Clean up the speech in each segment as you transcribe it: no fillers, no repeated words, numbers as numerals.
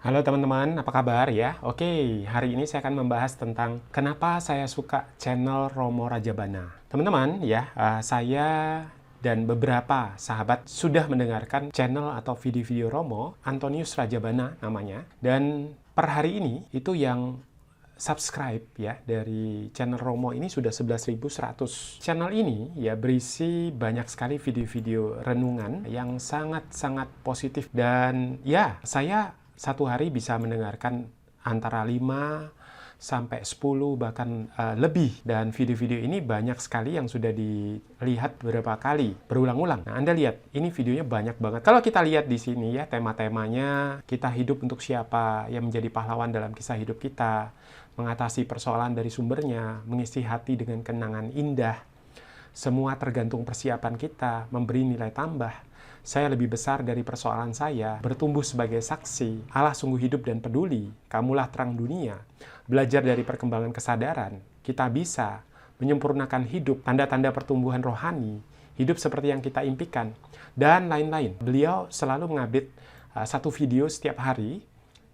Halo teman-teman, apa kabar ya? Oke, hari ini saya akan membahas tentang kenapa saya suka channel Romo Rajabana. Teman-teman ya, saya dan beberapa sahabat sudah mendengarkan channel atau video-video Romo, Antonius Rajabana namanya. Dan per hari ini itu yang subscribe ya dari channel Romo ini sudah 11.100. Channel ini ya berisi banyak sekali video-video renungan yang sangat-sangat positif. Dan ya, saya satu hari bisa mendengarkan antara 5 sampai 10 bahkan lebih, dan video-video ini banyak sekali yang sudah dilihat beberapa kali berulang-ulang. Nah, Anda lihat ini videonya banyak banget. Kalau kita lihat di sini ya, tema-temanya kita hidup untuk siapa, yang menjadi pahlawan dalam kisah hidup kita, mengatasi persoalan dari sumbernya, mengisi hati dengan kenangan indah, semua tergantung persiapan kita, memberi nilai tambah, saya lebih besar dari persoalan saya, bertumbuh sebagai saksi, Allah sungguh hidup dan peduli, kamulah terang dunia, belajar dari perkembangan kesadaran, kita bisa menyempurnakan hidup, tanda-tanda pertumbuhan rohani, hidup seperti yang kita impikan, dan lain-lain. Beliau selalu mengupdate satu video setiap hari,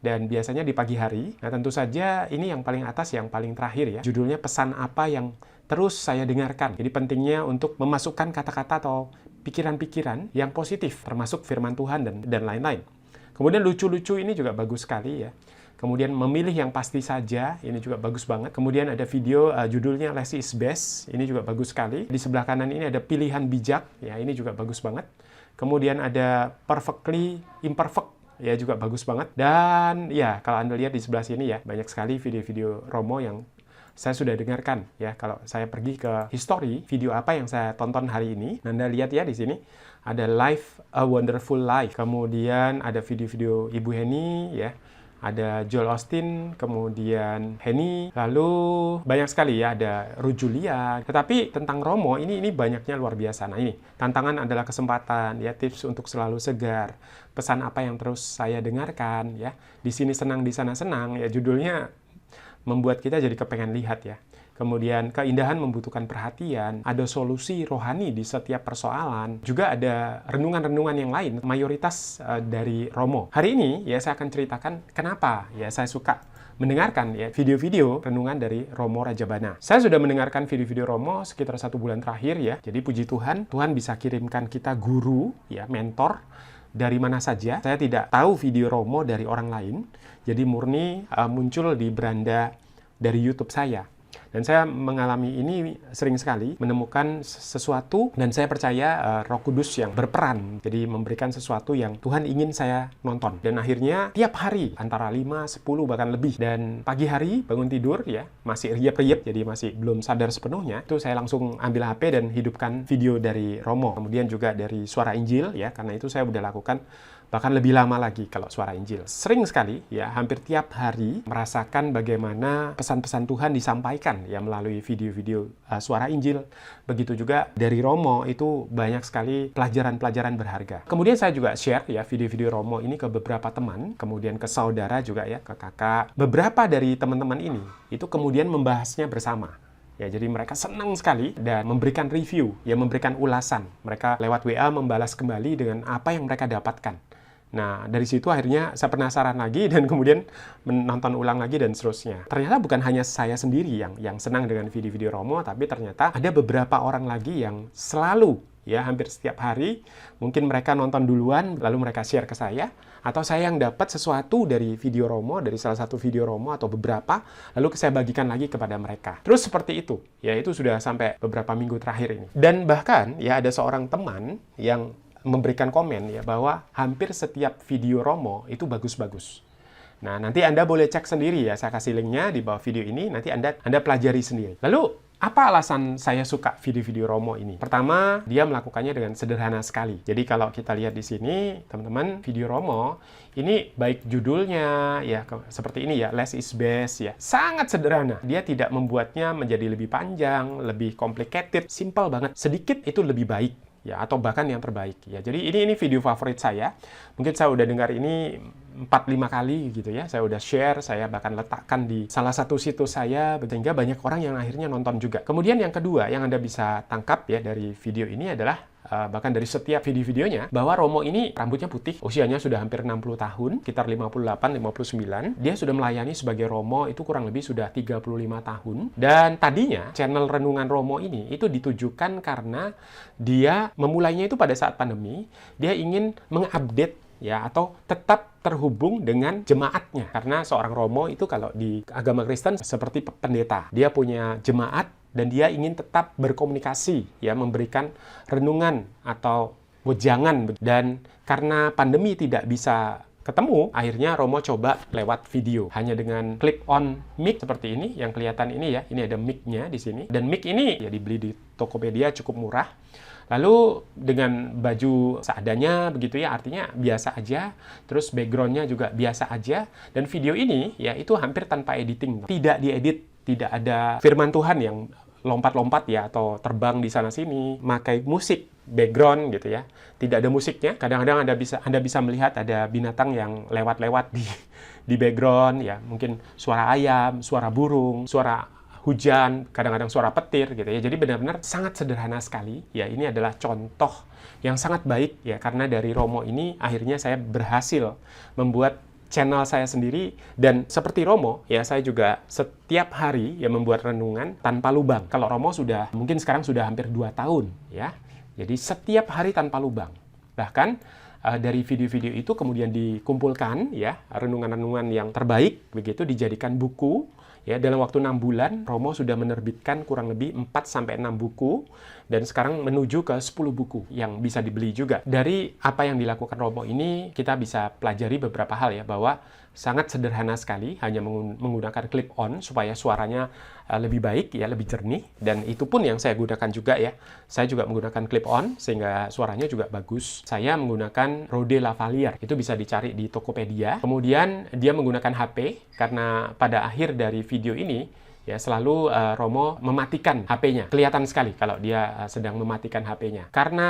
dan biasanya di pagi hari. Nah, tentu saja ini yang paling atas, yang paling terakhir ya. Judulnya pesan apa yang terus saya dengarkan. Jadi pentingnya untuk memasukkan kata-kata atau pikiran-pikiran yang positif, termasuk firman Tuhan dan lain-lain. Kemudian lucu-lucu ini juga bagus sekali ya. Kemudian memilih yang pasti saja, ini juga bagus banget. Kemudian ada video judulnya Less is Best, ini juga bagus sekali. Di sebelah kanan ini ada pilihan bijak, ya ini juga bagus banget. Kemudian ada Perfectly Imperfect, ya juga bagus banget. Dan ya kalau Anda lihat di sebelah sini ya, banyak sekali video-video Romo yang saya sudah dengarkan ya. Kalau saya pergi ke history, video apa yang saya tonton hari ini, Anda lihat ya di sini ada Life a Wonderful Life. Kemudian ada video-video Ibu Henny ya. Ada Joel Austin, kemudian Henny, lalu banyak sekali ya, ada Rujulia. Tetapi tentang Romo ini banyaknya luar biasa. Nah, ini tantangan adalah kesempatan ya, tips untuk selalu segar. Pesan apa yang terus saya dengarkan ya. Di sini senang, di sana senang ya, judulnya membuat kita jadi kepengen lihat ya. Kemudian keindahan membutuhkan perhatian, ada solusi rohani di setiap persoalan, juga ada renungan-renungan yang lain, mayoritas dari Romo. Hari ini ya saya akan ceritakan kenapa ya saya suka mendengarkan ya video-video renungan dari Romo Rajabana. Saya sudah mendengarkan video-video Romo sekitar 1 bulan terakhir ya. Jadi puji Tuhan, Tuhan bisa kirimkan kita guru ya, mentor dari mana saja. Saya tidak tahu video Romo dari orang lain, jadi murni muncul di beranda dari YouTube saya. Dan saya mengalami ini sering sekali, menemukan sesuatu, dan saya percaya Roh Kudus yang berperan, jadi memberikan sesuatu yang Tuhan ingin saya nonton. Dan akhirnya tiap hari, antara 5, 10, bahkan lebih. Dan pagi hari, bangun tidur ya, masih riap-riap, jadi masih belum sadar sepenuhnya, itu saya langsung ambil HP dan hidupkan video dari Romo. Kemudian juga dari Suara Injil ya, karena itu saya udah lakukan bahkan lebih lama lagi kalau Suara Injil. Sering sekali ya, hampir tiap hari merasakan bagaimana pesan-pesan Tuhan disampaikan ya melalui video-video Suara Injil. Begitu juga dari Romo, itu banyak sekali pelajaran-pelajaran berharga. Kemudian saya juga share ya video-video Romo ini ke beberapa teman, kemudian ke saudara juga ya, ke kakak. Beberapa dari teman-teman ini itu kemudian membahasnya bersama. Ya, jadi mereka senang sekali dan memberikan review, ya memberikan ulasan. Mereka lewat WA membalas kembali dengan apa yang mereka dapatkan. Nah, dari situ akhirnya saya penasaran lagi dan kemudian menonton ulang lagi dan seterusnya. Ternyata bukan hanya saya sendiri yang senang dengan video-video Romo, tapi ternyata ada beberapa orang lagi yang selalu, ya hampir setiap hari, mungkin mereka nonton duluan, lalu mereka share ke saya, atau saya yang dapat sesuatu dari video Romo, dari salah satu video Romo atau beberapa, lalu saya bagikan lagi kepada mereka. Terus seperti itu, ya itu sudah sampai beberapa minggu terakhir ini. Dan bahkan, ya ada seorang teman yang memberikan komen ya bahwa hampir setiap video Romo itu bagus-bagus. Nah, nanti Anda boleh cek sendiri ya, saya kasih linknya di bawah video ini, nanti Anda pelajari sendiri. Lalu, apa alasan saya suka video-video Romo ini? Pertama, dia melakukannya dengan sederhana sekali. Jadi kalau kita lihat di sini, teman-teman, video Romo ini baik judulnya ya seperti ini ya, Less is Best ya. Sangat sederhana. Dia tidak membuatnya menjadi lebih panjang, lebih complicated, simple banget. Sedikit itu lebih baik. Ya, atau bahkan yang terbaik ya. Jadi ini video favorit saya. Mungkin saya udah dengar ini 4-5 kali gitu ya. Saya udah share, saya bahkan letakkan di salah satu situs saya, sehingga banyak orang yang akhirnya nonton juga. Kemudian yang kedua yang Anda bisa tangkap ya dari video ini adalah bahkan dari setiap video-videonya, bahwa Romo ini rambutnya putih, usianya sudah hampir 60 tahun, sekitar 58-59. Dia sudah melayani sebagai Romo itu kurang lebih sudah 35 tahun. Dan tadinya channel Renungan Romo ini itu ditujukan karena dia memulainya itu pada saat pandemi, dia ingin mengupdate ya, atau tetap terhubung dengan jemaatnya. Karena seorang Romo itu kalau di agama Kristen seperti pendeta. Dia punya jemaat dan dia ingin tetap berkomunikasi, ya, memberikan renungan atau wejangan. Dan karena pandemi tidak bisa ketemu, akhirnya Romo coba lewat video. Hanya dengan clip on mic seperti ini, yang kelihatan ini ya, ini ada mic-nya di sini. Dan mic ini ya dibeli di Tokopedia, cukup murah. Lalu dengan baju seadanya begitu ya, artinya biasa aja, terus background-nya juga biasa aja, dan video ini ya itu hampir tanpa editing, tidak diedit, tidak ada firman Tuhan yang lompat-lompat ya, atau terbang di sana-sini, pakai musik background gitu ya, tidak ada musiknya. Kadang-kadang Anda bisa melihat ada binatang yang lewat-lewat di background ya, mungkin suara ayam, suara burung, suara hujan, kadang-kadang suara petir gitu ya. Jadi benar-benar sangat sederhana sekali ya. Ini adalah contoh yang sangat baik ya, karena dari Romo ini akhirnya saya berhasil membuat channel saya sendiri. Dan seperti Romo ya, saya juga setiap hari ya membuat renungan tanpa lubang. Kalau Romo sudah mungkin sekarang sudah hampir 2 tahun ya, jadi setiap hari tanpa lubang. Bahkan dari video-video itu kemudian dikumpulkan ya, renungan-renungan yang terbaik begitu, dijadikan buku. Ya, dalam waktu 6 bulan, Romo sudah menerbitkan kurang lebih 4-6 buku, dan sekarang menuju ke 10 buku yang bisa dibeli juga. Dari apa yang dilakukan Romo ini, kita bisa pelajari beberapa hal ya, bahwa sangat sederhana sekali, hanya menggunakan clip on supaya suaranya lebih baik ya, lebih jernih, dan itu pun yang saya gunakan juga ya. Saya juga menggunakan clip on sehingga suaranya juga bagus. Saya menggunakan Rode Lavalier, itu bisa dicari di Tokopedia. Kemudian dia menggunakan HP, karena pada akhir dari video ini ya selalu Romo mematikan HP-nya. Kelihatan sekali kalau dia sedang mematikan HP-nya. Karena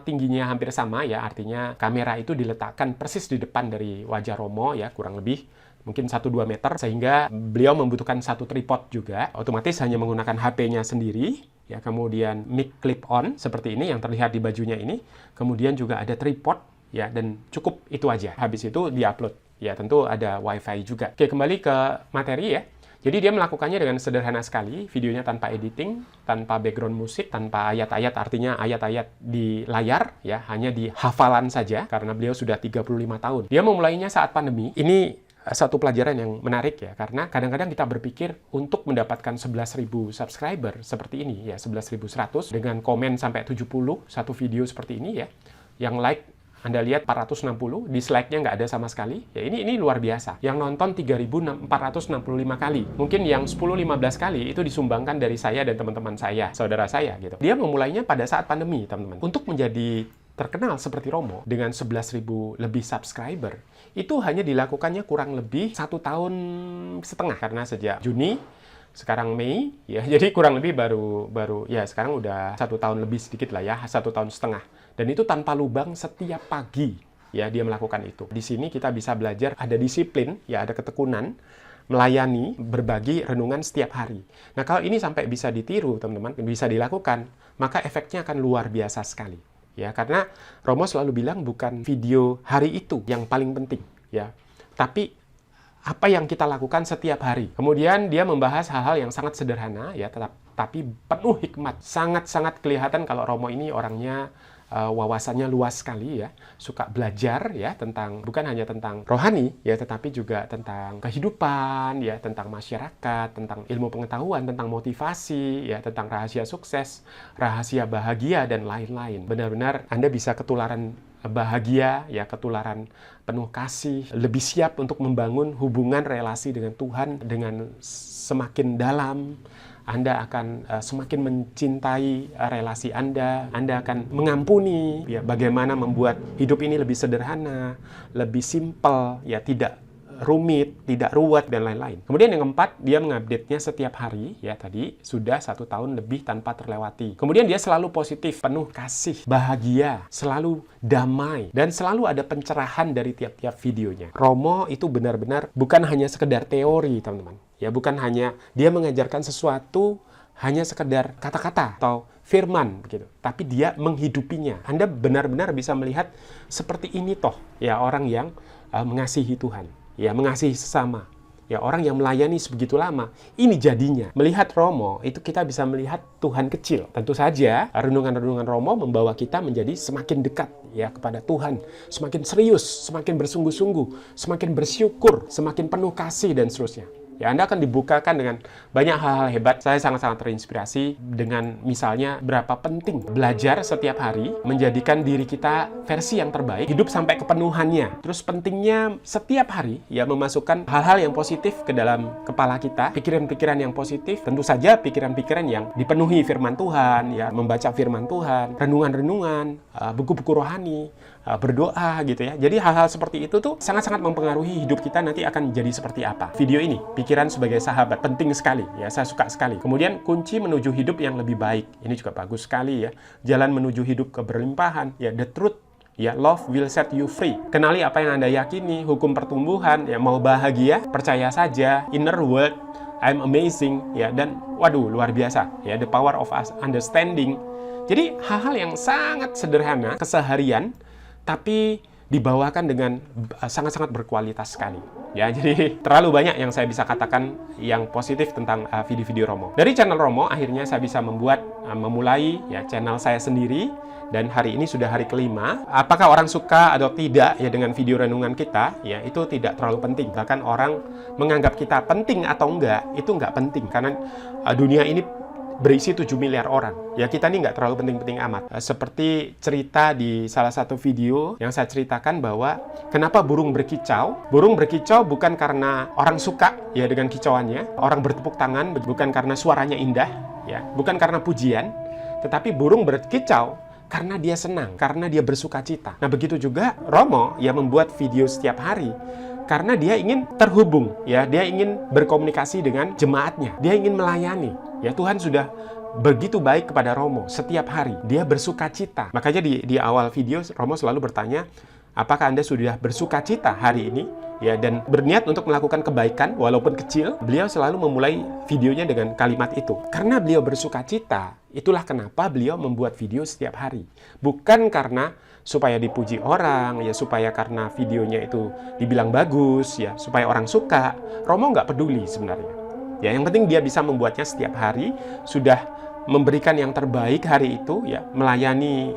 tingginya hampir sama ya, artinya kamera itu diletakkan persis di depan dari wajah Romo ya, kurang lebih mungkin 1-2 meter, sehingga beliau membutuhkan satu tripod juga. Otomatis hanya menggunakan HP-nya sendiri ya, kemudian mic clip on seperti ini yang terlihat di bajunya ini, kemudian juga ada tripod ya, dan cukup itu aja. Habis itu diupload ya, tentu ada wifi juga. Oke, kembali ke materi ya. Jadi dia melakukannya dengan sederhana sekali, videonya tanpa editing, tanpa background musik, tanpa ayat-ayat, artinya ayat-ayat di layar, ya, hanya di hafalan saja, karena beliau sudah 35 tahun. Dia memulainya saat pandemi. Ini satu pelajaran yang menarik ya, karena kadang-kadang kita berpikir untuk mendapatkan 11.000 subscriber seperti ini, ya 11.100, dengan komen sampai 70, satu video seperti ini ya, yang like Anda lihat 460, dislike-nya nggak ada sama sekali. Ya ini luar biasa. Yang nonton 3.465 kali. Mungkin yang 10-15 kali itu disumbangkan dari saya dan teman-teman saya, saudara saya gitu. Dia memulainya pada saat pandemi, teman-teman. Untuk menjadi terkenal seperti Romo dengan 11.000 lebih subscriber, itu hanya dilakukannya kurang lebih 1,5 tahun. Karena sejak Juni, sekarang Mei, ya jadi kurang lebih baru ya sekarang udah 1 tahun lebih sedikit lah ya, 1,5 tahun. Dan itu tanpa lubang setiap pagi ya dia melakukan itu. Di sini kita bisa belajar ada disiplin, ya ada ketekunan, melayani, berbagi renungan setiap hari. Nah kalau ini sampai bisa ditiru teman-teman, bisa dilakukan, maka efeknya akan luar biasa sekali. Ya karena Romo selalu bilang bukan video hari itu yang paling penting ya, tapi apa yang kita lakukan setiap hari. Kemudian dia membahas hal-hal yang sangat sederhana ya, tapi penuh hikmat. Sangat-sangat kelihatan kalau Romo ini orangnya wawasannya luas sekali ya, suka belajar ya tentang, bukan hanya tentang rohani ya, tetapi juga tentang kehidupan ya, tentang masyarakat, tentang ilmu pengetahuan, tentang motivasi ya, tentang rahasia sukses, rahasia bahagia dan lain-lain. Benar-benar Anda bisa ketularan bahagia ya, ketularan penuh kasih, lebih siap untuk membangun hubungan relasi dengan Tuhan dengan semakin dalam. Anda akan semakin mencintai relasi Anda akan mengampuni, ya, bagaimana membuat hidup ini lebih sederhana, lebih simpel, ya, tidak rumit, tidak ruwet, dan lain-lain. Kemudian yang keempat, dia mengupdate-nya setiap hari, ya tadi sudah 1 tahun lebih tanpa terlewati. Kemudian dia selalu positif, penuh kasih, bahagia, selalu damai, dan selalu ada pencerahan dari tiap-tiap videonya. Romo itu benar-benar bukan hanya sekedar teori, teman-teman. Ya, bukan hanya dia mengajarkan sesuatu hanya sekedar kata-kata atau firman begitu, tapi dia menghidupinya. Anda benar-benar bisa melihat seperti ini toh ya orang yang mengasihi Tuhan, ya mengasihi sesama. Ya, orang yang melayani sebegitu lama, ini jadinya. Melihat Romo, itu kita bisa melihat Tuhan kecil. Tentu saja, renungan-renungan Romo membawa kita menjadi semakin dekat ya kepada Tuhan. Semakin serius, semakin bersungguh-sungguh, semakin bersyukur, semakin penuh kasih, dan seterusnya. Ya, Anda akan dibukakan dengan banyak hal-hal hebat. Saya sangat-sangat terinspirasi dengan misalnya berapa penting belajar setiap hari, menjadikan diri kita versi yang terbaik, hidup sampai kepenuhannya. Terus pentingnya setiap hari ya memasukkan hal-hal yang positif ke dalam kepala kita, pikiran-pikiran yang positif, tentu saja pikiran-pikiran yang dipenuhi firman Tuhan, ya membaca firman Tuhan, renungan-renungan, buku-buku rohani, berdoa gitu ya. Jadi hal-hal seperti itu tuh sangat-sangat mempengaruhi hidup kita nanti akan jadi seperti apa. Video ini, pikiran sebagai sahabat, penting sekali ya, saya suka sekali. Kemudian kunci menuju hidup yang lebih baik, ini juga bagus sekali ya. Jalan menuju hidup keberlimpahan, ya the truth, ya love will set you free. Kenali apa yang Anda yakini, hukum pertumbuhan, ya mau bahagia, percaya saja, inner world, I'm amazing, ya dan waduh luar biasa, ya the power of us understanding. Jadi hal-hal yang sangat sederhana, keseharian, tapi dibawakan dengan sangat-sangat berkualitas sekali. Ya, jadi terlalu banyak yang saya bisa katakan yang positif tentang video-video Romo. Dari channel Romo, akhirnya saya bisa memulai ya channel saya sendiri, dan hari ini sudah hari kelima. Apakah orang suka atau tidak ya dengan video renungan kita, ya itu tidak terlalu penting. Bahkan orang menganggap kita penting atau enggak, itu enggak penting. Karena dunia ini berisi 7 miliar orang. Ya kita ini nggak terlalu penting-penting amat. Seperti cerita di salah satu video yang saya ceritakan bahwa kenapa burung berkicau. Burung berkicau bukan karena orang suka ya dengan kicauannya. Orang bertepuk tangan bukan karena suaranya indah, ya, bukan karena pujian. Tetapi burung berkicau karena dia senang, karena dia bersuka cita. Nah begitu juga Romo yang membuat video setiap hari. Karena dia ingin terhubung, ya, dia ingin berkomunikasi dengan jemaatnya, dia ingin melayani. Ya Tuhan sudah begitu baik kepada Romo setiap hari, dia bersuka cita. Makanya di awal video Romo selalu bertanya, apakah Anda sudah bersuka cita hari ini? Ya, dan berniat untuk melakukan kebaikan walaupun kecil. Beliau selalu memulai videonya dengan kalimat itu. Karena beliau bersuka cita, itulah kenapa beliau membuat video setiap hari. Bukan karena supaya dipuji orang, ya supaya karena videonya itu dibilang bagus, ya supaya orang suka. Romo nggak peduli sebenarnya. Ya, yang penting dia bisa membuatnya setiap hari, sudah memberikan yang terbaik hari itu, ya melayani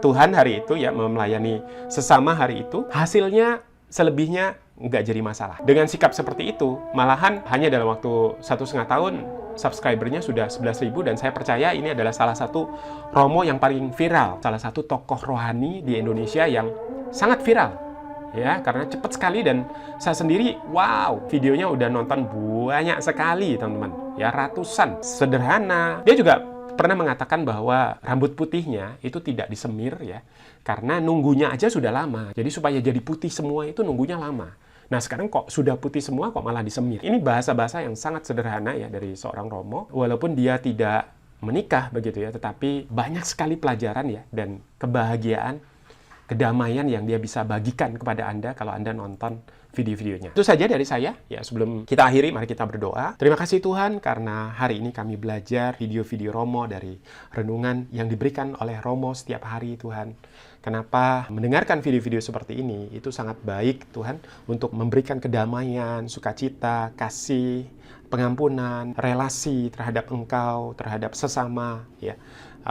Tuhan hari itu, ya melayani sesama hari itu. Hasilnya selebihnya nggak jadi masalah. Dengan sikap seperti itu, malahan hanya dalam waktu 1,5 tahun, subscribernya sudah 11.000, dan saya percaya ini adalah salah satu Romo yang paling viral, salah satu tokoh rohani di Indonesia yang sangat viral, ya, karena cepat sekali, dan saya sendiri, wow, videonya udah nonton banyak sekali, teman-teman, ya ratusan, sederhana. Dia juga pernah mengatakan bahwa rambut putihnya itu tidak disemir, ya, karena nunggunya aja sudah lama. Jadi supaya jadi putih semua itu nunggunya lama. Nah sekarang kok sudah putih semua kok malah disemir. Ini bahasa-bahasa yang sangat sederhana ya dari seorang Romo. Walaupun dia tidak menikah begitu ya, tetapi banyak sekali pelajaran ya dan kebahagiaan, kedamaian yang dia bisa bagikan kepada Anda kalau Anda nonton video-videonya. Itu saja dari saya. Ya, sebelum kita akhiri, mari kita berdoa. Terima kasih Tuhan karena hari ini kami belajar video-video Romo dari renungan yang diberikan oleh Romo setiap hari, Tuhan. Kenapa mendengarkan video-video seperti ini itu sangat baik, Tuhan, untuk memberikan kedamaian, sukacita, kasih, pengampunan, relasi terhadap Engkau, terhadap sesama, ya.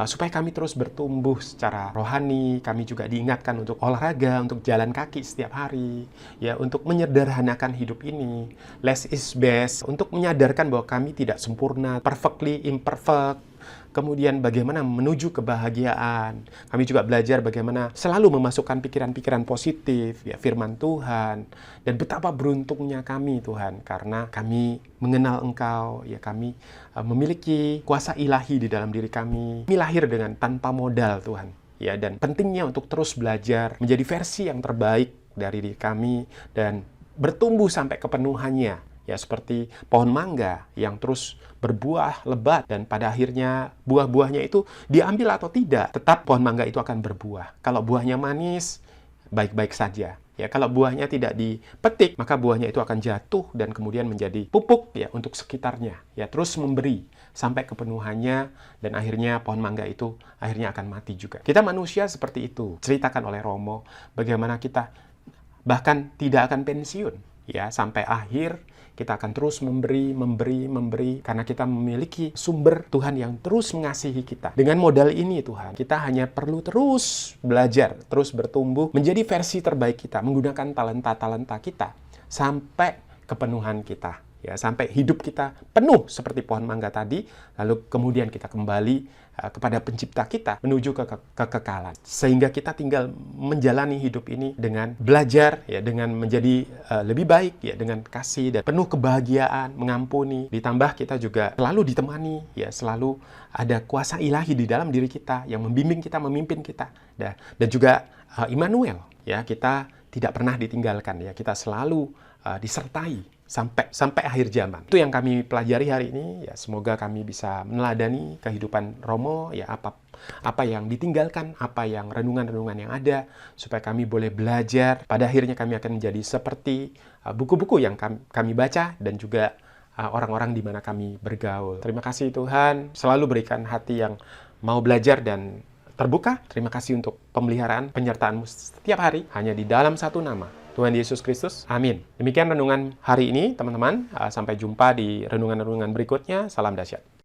Supaya kami terus bertumbuh secara rohani. Kami juga diingatkan untuk olahraga, untuk jalan kaki setiap hari, ya, untuk menyederhanakan hidup ini. Less is best, untuk menyadarkan bahwa kami tidak sempurna, perfectly imperfect. Kemudian bagaimana menuju kebahagiaan. Kami juga belajar bagaimana selalu memasukkan pikiran-pikiran positif, ya, firman Tuhan. Dan betapa beruntungnya kami, Tuhan, karena kami mengenal Engkau, ya, kami memiliki kuasa ilahi di dalam diri kami. Kami lahir dengan tanpa modal, Tuhan. Ya, dan pentingnya untuk terus belajar menjadi versi yang terbaik dari diri kami dan bertumbuh sampai kepenuhannya. Ya, seperti pohon mangga yang terus berbuah lebat dan pada akhirnya buah-buahnya itu diambil atau tidak, tetap pohon mangga itu akan berbuah. Kalau buahnya manis, baik-baik saja. Ya, kalau buahnya tidak dipetik, maka buahnya itu akan jatuh dan kemudian menjadi pupuk ya untuk sekitarnya. Ya, terus memberi sampai kepenuhannya dan akhirnya pohon mangga itu akhirnya akan mati juga. Kita manusia seperti itu. Ceritakan oleh Romo bagaimana kita bahkan tidak akan pensiun ya sampai akhir. Kita akan terus memberi, karena kita memiliki sumber Tuhan yang terus mengasihi kita. Dengan modal ini Tuhan, kita hanya perlu terus belajar, terus bertumbuh, menjadi versi terbaik kita, menggunakan talenta-talenta kita, sampai kepenuhan kita. Ya, sampai hidup kita penuh seperti pohon mangga tadi, lalu kemudian kita kembali kepada pencipta kita menuju ke kekekalan. Sehingga kita tinggal menjalani hidup ini dengan belajar, ya, dengan menjadi lebih baik, ya, dengan kasih dan penuh kebahagiaan, mengampuni. Ditambah kita juga selalu ditemani, ya, selalu ada kuasa ilahi di dalam diri kita yang membimbing kita, memimpin kita. Dan juga Immanuel, ya, kita tidak pernah ditinggalkan, ya, kita selalu disertai sampai akhir zaman. Itu yang kami pelajari hari ini, ya, semoga kami bisa meneladani kehidupan Romo, ya, apa yang ditinggalkan, apa yang renungan-renungan yang ada, supaya kami boleh belajar. Pada akhirnya kami akan menjadi seperti buku-buku yang kami baca dan juga orang-orang di mana kami bergaul. Terima kasih Tuhan, selalu berikan hati yang mau belajar dan terbuka. Terima kasih untuk pemeliharaan penyertaan-Mu setiap hari, hanya di dalam satu nama, Tuhan Yesus Kristus. Amin. Demikian renungan hari ini, teman-teman. Sampai jumpa di renungan-renungan berikutnya. Salam dahsyat.